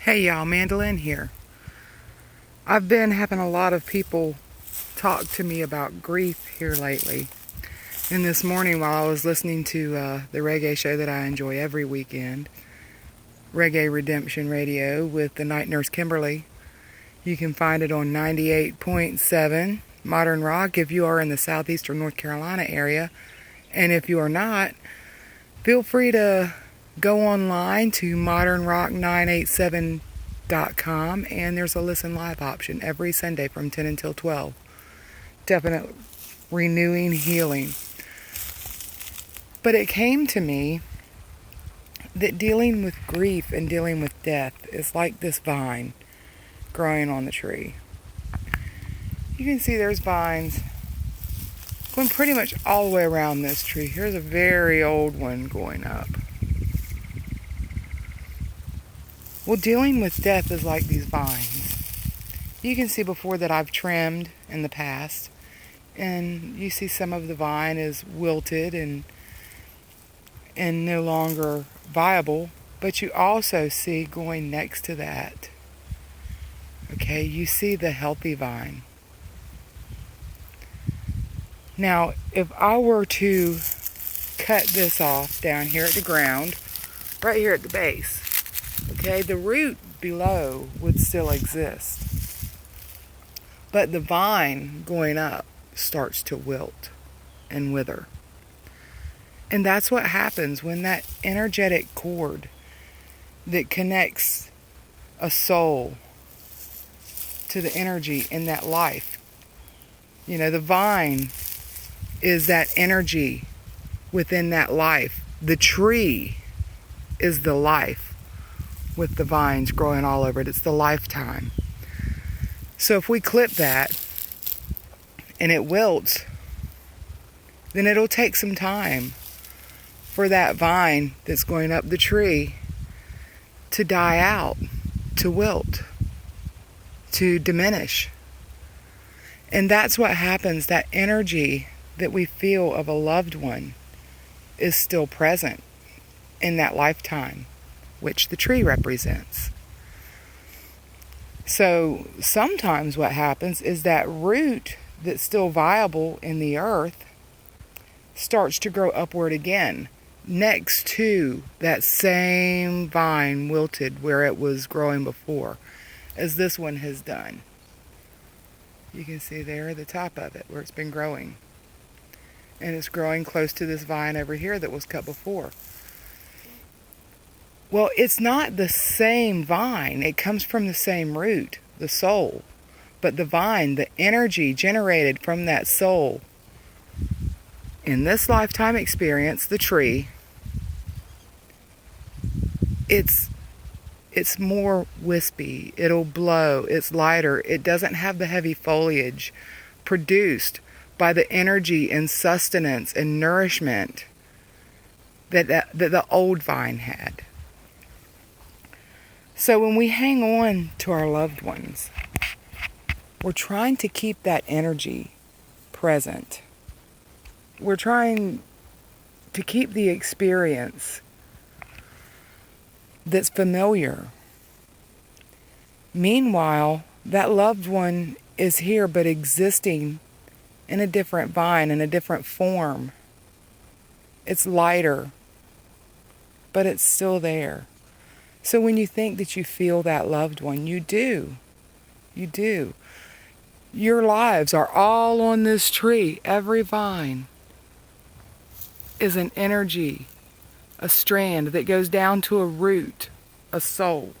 Hey y'all, MandaLynn here. I've been having a lot of people talk to me about grief here lately. And this morning while I was listening to the reggae show that I enjoy every weekend, Reggae Redemption Radio with the night nurse Kimberly, you can find it on 98.7 Modern Rock if you are in the southeastern North Carolina area. And if you are not, feel free to go online to modernrock987.com, and there's a listen live option every Sunday from 10 until 12. Definite renewing healing. But it came to me that dealing with grief and dealing with death is like this vine growing on the tree. You can see there's vines going pretty much all the way around this tree. Here's a very old one going up. Well, dealing with death is like these vines. You can see before that I've trimmed in the past, and you see some of the vine is wilted and no longer viable, but you also see going next to that, okay, you see the healthy vine. Now, if I were to cut this off down here at the ground, right here at the base, okay, the root below would still exist. But the vine going up starts to wilt and wither. And that's what happens when that energetic cord that connects a soul to the energy in that life. You know, the vine is that energy within that life. The tree is the life with the vines growing all over it. It's the lifetime. So if we clip that and it wilts, then it'll take some time for that vine that's going up the tree to die out, to wilt, to diminish. And that's what happens. That energy that we feel of a loved one is still present in that lifetime, which the tree represents. So sometimes what happens is that root that's still viable in the earth starts to grow upward again next to that same vine wilted where it was growing before, as this one has done. You can see there the top of it where it's been growing. And it's growing close to this vine over here that was cut before. Well, it's not the same vine. It comes from the same root, the soul. But the vine, the energy generated from that soul, in this lifetime experience, the tree, it's more wispy. It'll blow. It's lighter. It doesn't have the heavy foliage produced by the energy and sustenance and nourishment that the old vine had. So when we hang on to our loved ones, we're trying to keep that energy present. We're trying to keep the experience that's familiar. Meanwhile, that loved one is here but existing in a different vine, in a different form. It's lighter, but it's still there. So when you think that you feel that loved one, you do. You do. Your lives are all on this tree. Every vine is an energy, a strand that goes down to a root, a soul.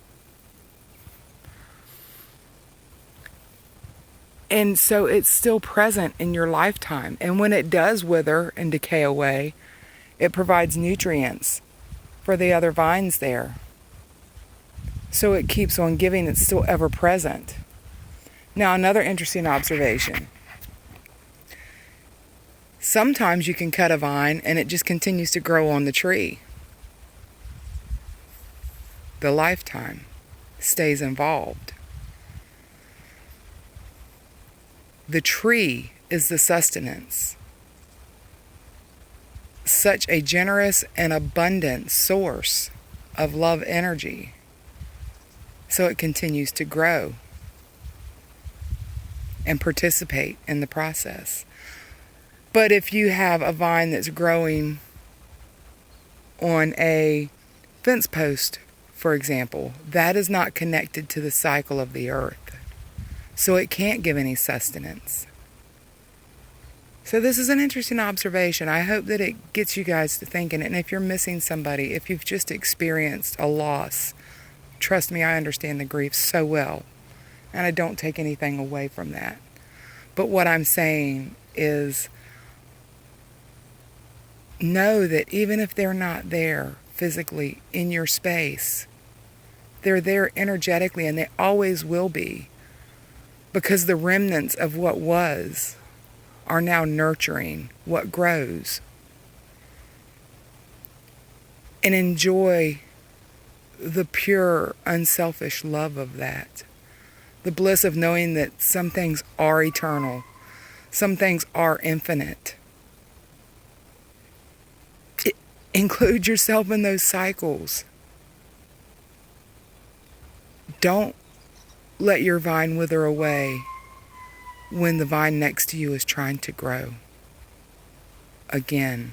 And so it's still present in your lifetime. And when it does wither and decay away, it provides nutrients for the other vines there. So it keeps on giving. It's still ever present. Now, another interesting observation. Sometimes you can cut a vine and it just continues to grow on the tree. The lifetime stays involved. The tree is the sustenance. Such a generous and abundant source of love energy. so it continues to grow and participate in the process. But if you have a vine that's growing on a fence post, for example, that is not connected to the cycle of the earth, so it can't give any sustenance. So this is an interesting observation. I hope that it gets you guys to thinking. And if you're missing somebody, if you've just experienced a loss, trust me, I understand the grief so well. And I don't take anything away from that. But what I'm saying is, know that even if they're not there physically in your space, they're there energetically, and they always will be. Because the remnants of what was are now nurturing what grows. And enjoy the pure, unselfish love of that. The bliss of knowing that some things are eternal. Some things are infinite. Include yourself in those cycles. Don't let your vine wither away when the vine next to you is trying to grow again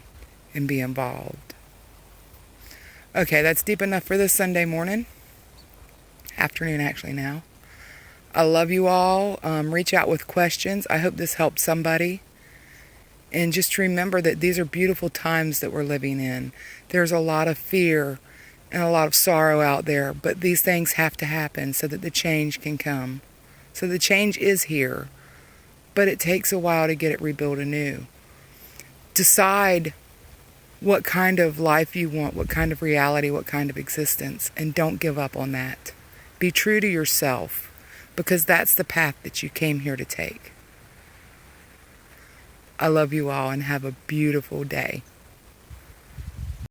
and be involved. Okay, that's deep enough for this Sunday morning. Afternoon, actually, now. I love you all. Reach out with questions. I hope this helped somebody. And just remember that these are beautiful times that we're living in. There's a lot of fear and a lot of sorrow out there, but these things have to happen so that the change can come. So the change is here, but it takes a while to get it rebuilt anew. Decide what kind of life you want, what kind of reality, what kind of existence, and don't give up on that. Be true to yourself, because that's the path that you came here to take. I love you all, and have a beautiful day.